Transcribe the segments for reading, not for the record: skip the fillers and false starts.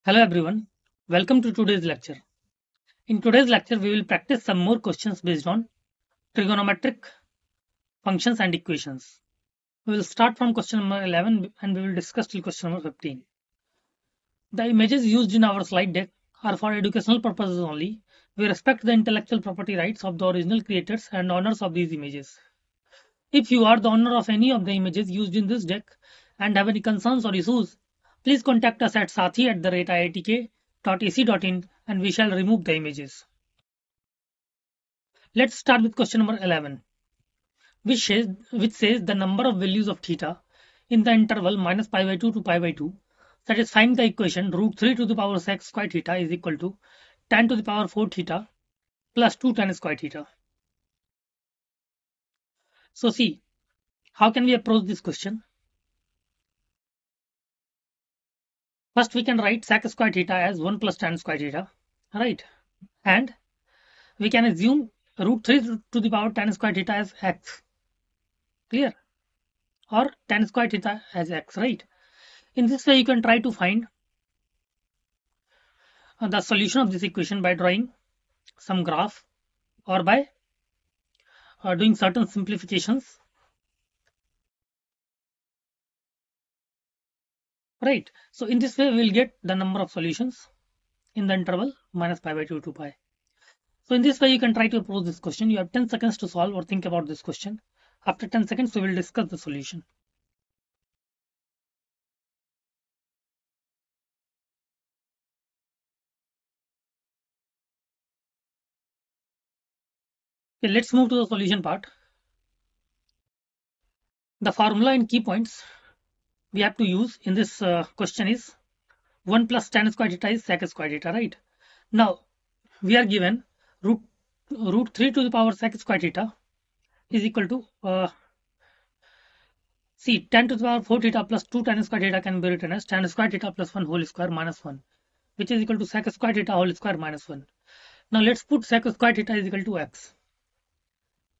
Hello everyone, welcome to today's lecture. In today's lecture, we will practice some more questions based on trigonometric functions and equations. We will start from question number 11 and we will discuss till question number 15. The images used in our slide deck are for educational purposes only. We respect the intellectual property rights of the original creators and owners of these images. If you are the owner of any of the images used in this deck and have any concerns or issues, please contact us at sathee@iitk.ac.in and we shall remove the images. Let's start with question number 11, which says the number of values of theta in the interval minus pi by 2 to pi by 2, satisfying the equation root 3 to the power sec square theta is equal to tan to the power 4 theta plus 2 tan square theta. So see, how can we approach this question? First, we can write sec square theta as 1 plus tan square theta, right? And we can assume root 3 to the power tan square theta as x, clear? Or tan square theta as x, right? In this way, you can try to find the solution of this equation by drawing some graph or by doing certain simplifications, right? So in this way, we will get the number of solutions in the interval minus pi by 2 to pi. So in this way, you can try to approach this question. You have 10 seconds to solve or think about this question. After 10 seconds, we will discuss the solution. Okay, let's move to the solution part. The formula and key points we have to use in this question is 1 plus tan square theta is sec square theta, right? Now, we are given root 3 to the power sec square theta is equal to see tan to the power 4 theta plus 2 tan square theta can be written as tan square theta plus 1 whole square minus 1, which is equal to sec square theta whole square minus 1. Now let's put sec square theta is equal to x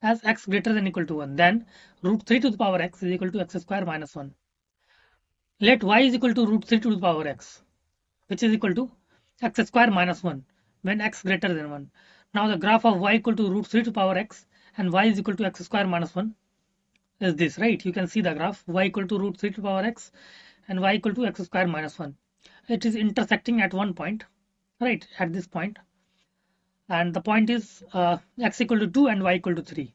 as x greater than equal to 1. Then root 3 to the power x is equal to x square minus 1. Let y is equal to root 3 to the power x, which is equal to x square minus 1 when x greater than 1. Now the graph of y equal to root 3 to the power x and y is equal to x square minus 1 is this, right? You can see the graph y equal to root 3 to the power x and y equal to x square minus 1. It is intersecting at one point, right, at this point, and the point is x equal to 2 and y equal to 3.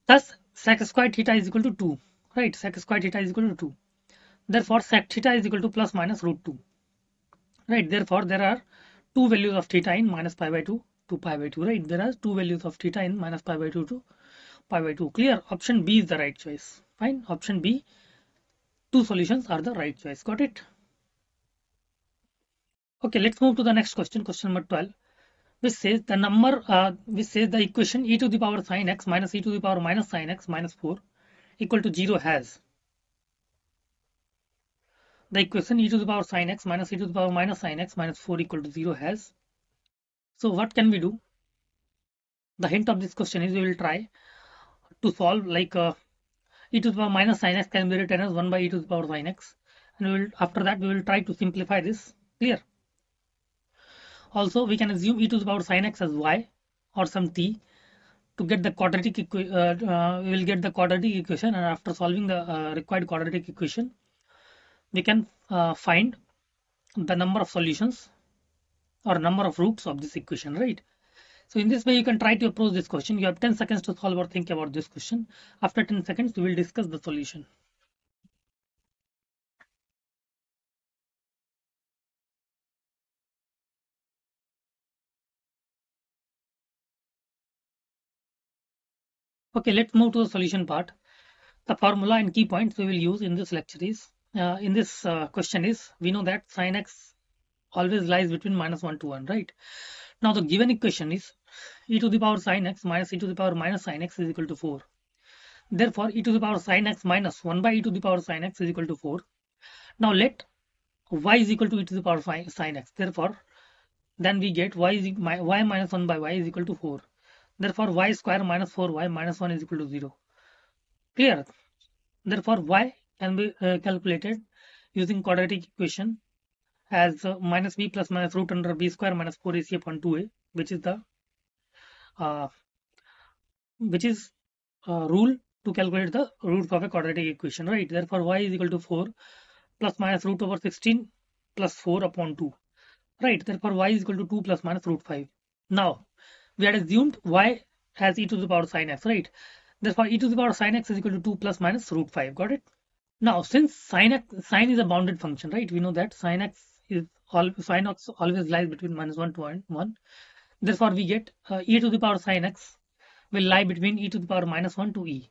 Thus sec square theta is equal to 2, right? Sec square theta is equal to 2. Therefore sec theta is equal to plus minus root 2, right? Therefore there are two values of theta in minus pi by 2 to pi by 2, right? There are two values of theta in minus pi by 2 to pi by 2. Clear? Option B is the right choice. Fine. Option B, two solutions are the right choice. Got it? Okay, let's move to the next question, question number 12, which says the equation e to the power sin x minus e to the power minus sin x minus 4 equal to 0 has. The equation e to the power sin x minus e to the power minus sin x minus 4 equal to 0 has. So what can we do? The hint of this question is we will try to solve like e to the power minus sin x can be written as 1 by e to the power sin x, and after that we will try to simplify this. Clear? Also, we can assume e to the power sin x as y or some t to get the quadratic we will get the quadratic equation, and after solving the required quadratic equation, we can find the number of solutions or number of roots of this equation, right? So in this way, you can try to approach this question. You have 10 seconds to solve or think about this question. After 10 seconds, we will discuss the solution. Okay, let's move to the solution part. The formula and key points we will use in this lecture is, in this question is, we know that sin x always lies between minus 1 to 1, right? Now the given equation is e to the power sin x minus e to the power minus sin x is equal to 4. Therefore, e to the power sin x minus 1 by e to the power sin x is equal to 4. Now let y is equal to e to the power sin x. Therefore, then we get y minus 1 by y is equal to 4. Therefore, y square minus 4y minus 1 is equal to 0. Clear? Therefore, y can be calculated using quadratic equation as minus b plus minus root under b square minus 4ac upon 2a, which is the uh, rule to calculate the roots of a quadratic equation, right? Therefore, y is equal to 4 plus minus root over 16 plus 4 upon 2, right? Therefore, y is equal to 2 plus minus root 5. Now, we had assumed y as e to the power sin x, right? Therefore, e to the power sin x is equal to 2 plus minus root 5. Got it? Now, since sin is a bounded function, right? We know that sin x always lies between minus 1 to 1. Therefore, we get e to the power sin x will lie between e to the power minus 1 to e.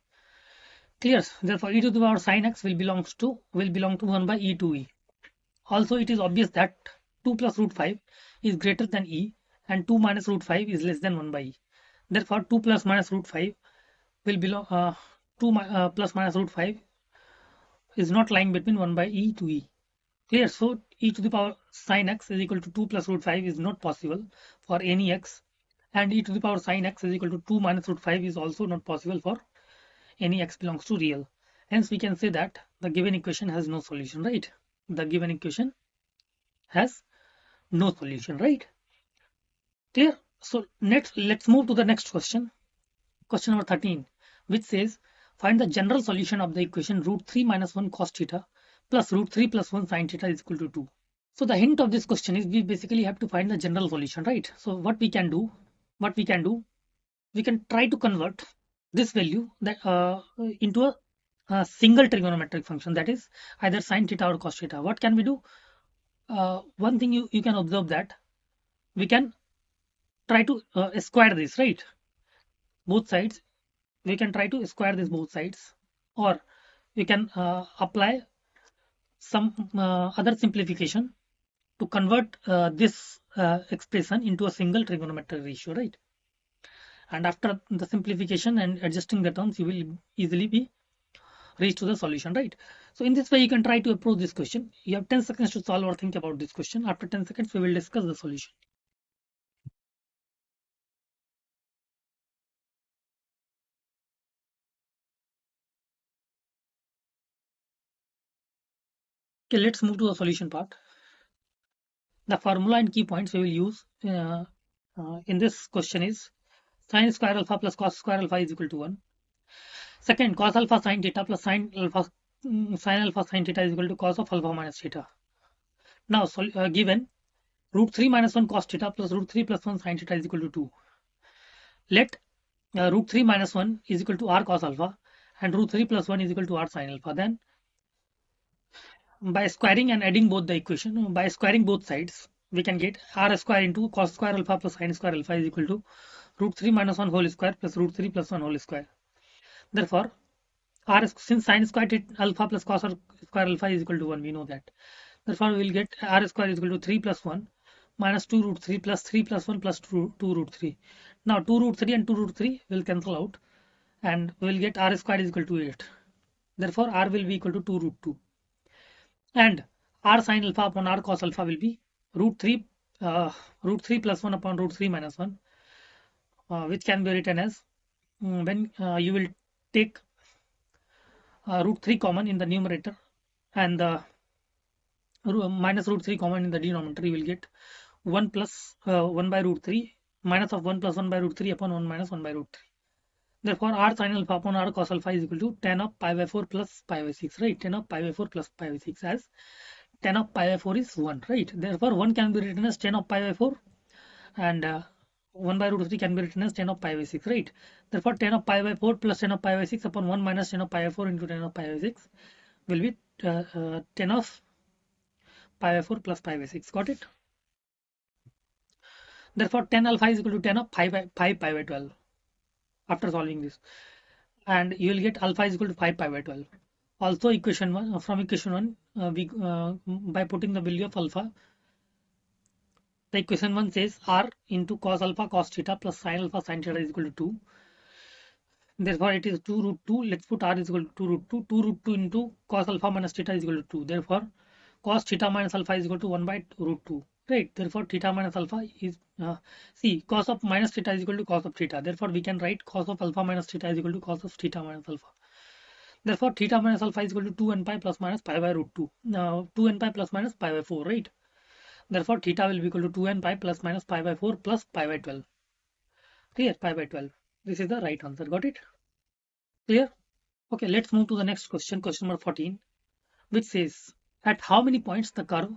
Clear? Therefore, e to the power sin x will belong to 1 by e to e. Also, it is obvious that 2 plus root 5 is greater than e and 2 minus root 5 is less than 1 by e. Therefore, 2 plus minus root 5 will belong 2 plus minus root 5 is not lying between 1 by e to e. Clear? So e to the power sin x is equal to 2 plus root 5 is not possible for any x, and e to the power sin x is equal to 2 minus root 5 is also not possible for any x belongs to real. Hence we can say that the given equation has no solution, right? The given equation has no solution, right? Clear? So let's move to the next question. Question number 13, which says find the general solution of the equation root 3 minus 1 cos theta plus root 3 plus 1 sin theta is equal to 2. So the hint of this question is we basically have to find the general solution, right? So what we can do, we can try to convert this value that into a single trigonometric function, that is either sin theta or cos theta. What can we do? One thing you can observe that we can try to square this, right? Both sides. We can try to square this both sides, or we can apply some other simplification to convert this expression into a single trigonometric ratio, right? And after the simplification and adjusting the terms, you will easily be reach to the solution, right? So in this way, you can try to approach this question. You have 10 seconds to solve or think about this question. After 10 seconds, we will discuss the solution. Okay, let's move to the solution part. The formula and key points we will use in this question is sin square alpha plus cos square alpha is equal to 1. Second, cos alpha sin theta plus sin alpha sin theta is equal to cos of alpha minus theta. Now, given root 3 minus 1 cos theta plus root 3 plus 1 sin theta is equal to 2. Let root 3 minus 1 is equal to r cos alpha and root 3 plus 1 is equal to r sin alpha. Then by squaring and adding both the equation, by squaring both sides, we can get r square into cos square alpha plus sin square alpha is equal to root 3 minus 1 whole square plus root 3 plus 1 whole square. Therefore, since sin square alpha plus cos square alpha is equal to 1, we know that. Therefore, we will get r square is equal to 3 plus 1 minus 2 root 3 plus 3 plus 1 plus 2 root 3. Now 2 root 3 and 2 root 3 will cancel out and we will get r square is equal to 8. Therefore, r will be equal to 2 root 2. And r sin alpha upon r cos alpha will be root 3 plus 1 upon root 3 minus 1, which can be written as when you will take root 3 common in the numerator and the minus root 3 common in the denominator, you will get 1 plus 1 by root 3 minus of 1 plus 1 by root 3 upon 1 minus 1 by root 3. Therefore, r sin alpha upon r cos alpha is equal to tan of pi by 4 plus pi by 6, right? Tan of pi by 4 plus pi by 6, as tan of pi by 4 is 1, right? Therefore, 1 can be written as tan of pi by 4 and 1 by root 3 can be written as tan of pi by 6, right? Therefore, tan of pi by 4 plus tan of pi by 6 upon 1 minus tan of pi by 4 into tan of pi by 6 will be tan of pi by 4 plus pi by 6. Got it? Therefore, tan alpha is equal to tan of pi by 12 after solving this. And you will get alpha is equal to 5 pi by 12. Also, equation 1, from equation 1, we by putting the value of alpha, the equation 1 says r into cos alpha cos theta plus sin alpha sin theta is equal to 2. Therefore, it is 2 root 2. Let's put r is equal to 2 root 2. 2 root 2 into cos alpha minus theta is equal to 2. Therefore, cos theta minus alpha is equal to 1 by root 2. Right? Therefore, theta minus alpha is cos of minus theta is equal to cos of theta. Therefore, we can write cos of alpha minus theta is equal to cos of theta minus alpha. Therefore, theta minus alpha is equal to 2 n pi plus minus pi by root 2. Now, 2 n pi plus minus pi by 4, right? Therefore, theta will be equal to 2n pi plus minus pi by 4 plus pi by 12. Clear? Pi by 12. This is the right answer. Got it? Clear? Okay, let's move to the next question, question number 14, which says, at how many points the curve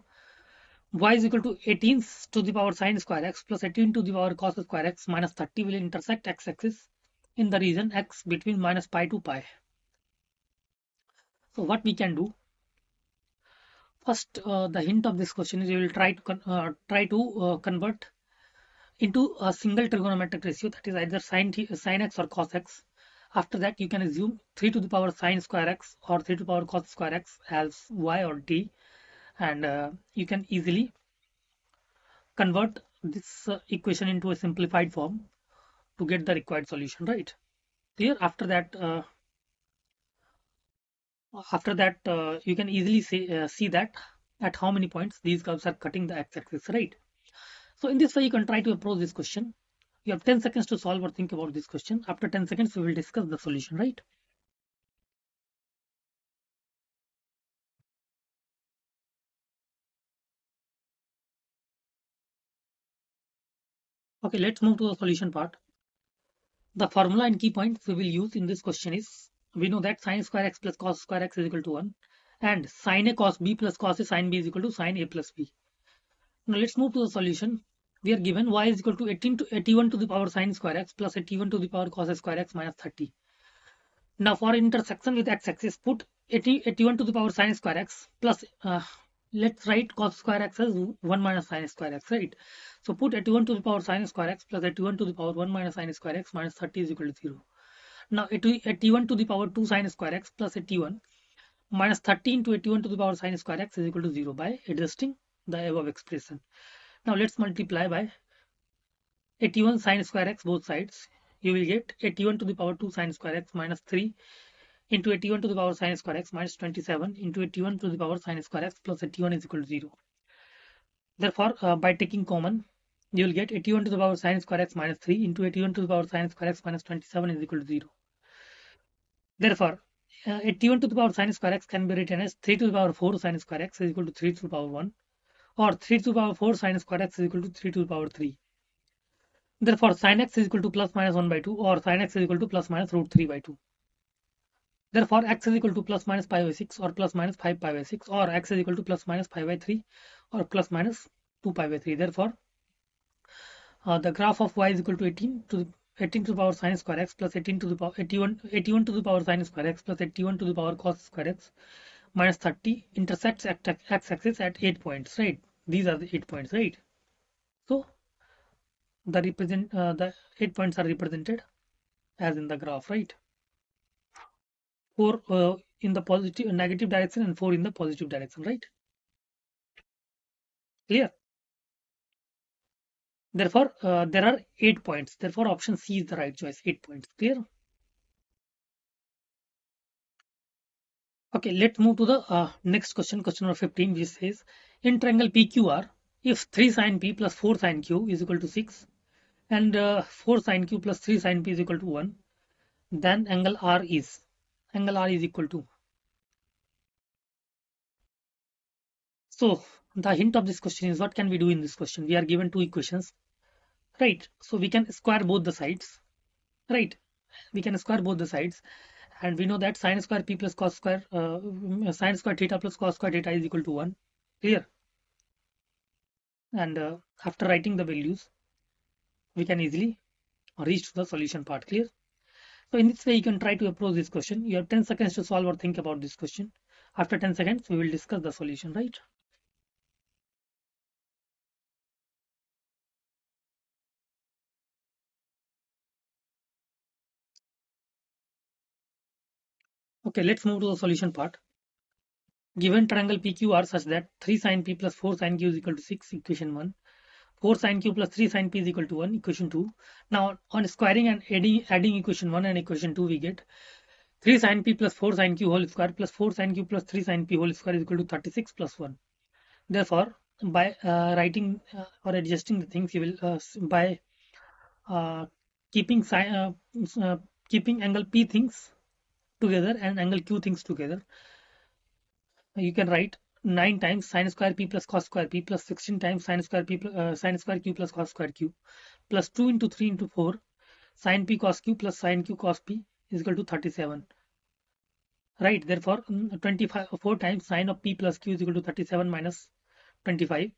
y is equal to 18 to the power sine square x plus 18 to the power cos square x minus 30 will intersect x-axis in the region x between minus pi to pi. So what we can do, first the hint of this question is we will try to convert into a single trigonometric ratio, that is either sine x or cos x. After that, you can assume 3 to the power sine square x or 3 to the power cos square x as y or t, and you can easily convert this equation into a simplified form to get the required solution, right? Clear? After that, you can easily see that at how many points these curves are cutting the x-axis, right? So in this way, you can try to approach this question. You have 10 seconds to solve or think about this question. After 10 seconds, we will discuss the solution, right? Okay, let's move to the solution part. The formula and key points we will use in this question is, we know that sine square x plus cos square x is equal to 1, and sine a cos b plus cos a sine b is equal to sine a plus b. Now let's move to the solution. We are given y is equal to 81 to the power sine square x plus 81 to the power cos square x minus 30. Now for intersection with x-axis, put 81 to the power sine square x plus, let's write cos square x as 1 minus sine square x, right? So put 81 to the power sine square x plus 81 to the power 1 minus sine square x minus 30 is equal to 0. Now 81 to the power 2 sine square x plus 81 minus 30 into 81 to the power sine square x is equal to 0 by adjusting the above expression. Now let's multiply by 81 sine square x both sides. You will get 81 to the power 2 sine square x minus 3 into 81 to the power sine square x minus 27 into 81 to the power sine square x plus 81 is equal to 0. Therefore, by taking common, you will get 81 to the power sine square x minus 3 into 81 to the power sine square x minus 27 is equal to 0. Therefore, 81 to the power sine square x can be written as 3 to the power 4 sine square x is equal to 3 to the power 1, or 3 to the power 4 sine square x is equal to 3 to the power 3. Therefore, sin x is equal to plus minus 1 by 2, or sin x is equal to plus minus root 3 by 2. Therefore, x is equal to plus minus pi by 6 or plus minus 5 pi by 6, or x is equal to plus minus pi by 3 or plus minus 2 pi by 3. Therefore, the graph of y is equal to 18 to the power sine square x plus 18 to the power 81 to the power sine square x plus 81 to the power cos square x minus 30 intersects x-axis at 8 points, right? These are the 8 points, right? So the 8 points are represented as in the graph, right? 4 in the negative direction and 4 in the positive direction, right? Clear? Therefore, there are 8 points. Therefore, option C is the right choice. 8 points. Clear? Okay, let's move to the next question, question number 15, which says, in triangle PQR, if 3 sine P plus 4 sine Q is equal to 6, and 4 sine Q plus 3 sine P is equal to 1, then angle R is equal to. So the hint of this question is, what can we do in this question? We are given two equations, right? So we can square both the sides, right? We can square both the sides, and we know that sine square p plus cos square sine square theta plus cos square theta is equal to 1. Clear? And after writing the values, we can easily reach to the solution part. Clear? So in this way, you can try to approach this question. You have 10 seconds to solve or think about this question. After 10 seconds, we will discuss the solution, right? Okay, let's move to the solution part. Given triangle PQR such that 3 sine P plus 4 sine Q is equal to 6, equation 1. 4 sine Q plus 3 sine P is equal to 1, equation 2. Now, on squaring and adding equation 1 and equation 2, we get 3 sine P plus 4 sine Q whole square plus 4 sine Q plus 3 sine P whole square is equal to 36 plus 1. Therefore, by writing or adjusting the things, you will by uh, keeping keeping angle P things together and angle Q things together, you can write 9 times sin square p plus cos square p plus 16 times sin square p sin square q plus cos square q plus 2 into 3 into 4 sin p cos q plus sin q cos p is equal to 37. Right, therefore 25 4 times sin of p plus q is equal to 37 minus 25.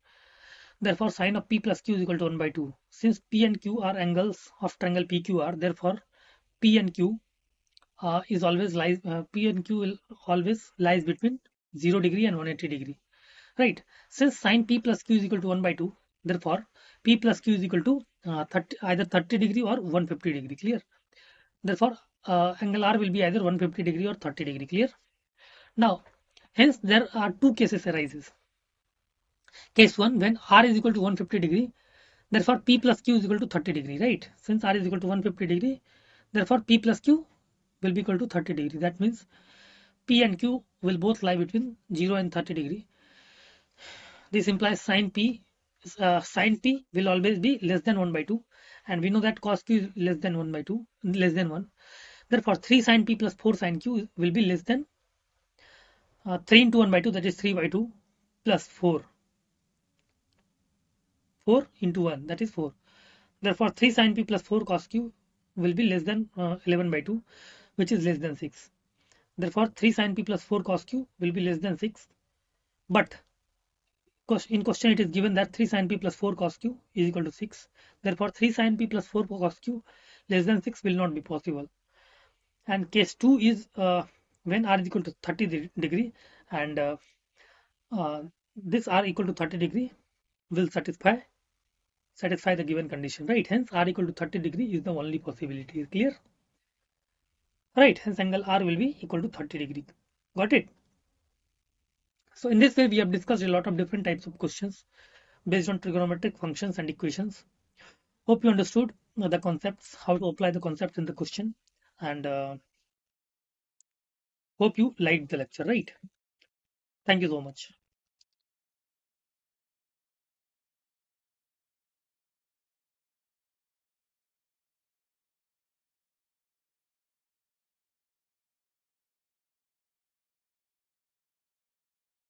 Therefore sin of p plus q is equal to 1 by 2. Since p and q are angles of triangle PQR, therefore p and q is always lies p and q will always lies between 0 degree and 180 degree. Right, since sin p plus q is equal to 1 by 2, therefore p plus q is equal to either 30 degree or 150 degree. Clear? Therefore angle R will be either 150 degree or 30 degree. Clear? Now hence there are two cases arises. Case 1, when R is equal to 150 degree, therefore p plus q is equal to 30 degree. Right, since R is equal to 150 degree, therefore p plus q will be equal to 30 degree. That means p and q will both lie between 0 and 30 degree. This implies sin p will always be less than 1 by 2, and we know that cos q is less than 1 by 2, less than 1. Therefore 3 sin p plus 4 sin q will be less than 3 into 1 by 2, that is 3 by 2 plus 4 into 1, that is 4. Therefore 3 sin p plus 4 cos q will be less than 11 by 2, which is less than 6. Therefore 3 sin p plus 4 cos q will be less than 6. But in question it is given that 3 sin p plus 4 cos q is equal to 6. Therefore 3 sin p plus 4 cos q less than 6 will not be possible. And case 2 is when r is equal to 30 degree and this r equal to 30 degree will satisfy the given condition, right? Hence r equal to 30 degree is the only possibility. Clear? Right, hence angle r will be equal to 30 degree. Got it? So in this way we have discussed a lot of different types of questions based on trigonometric functions and equations. Hope you understood the concepts, how to apply the concepts in the question, and hope you liked the lecture, right? Thank you so much.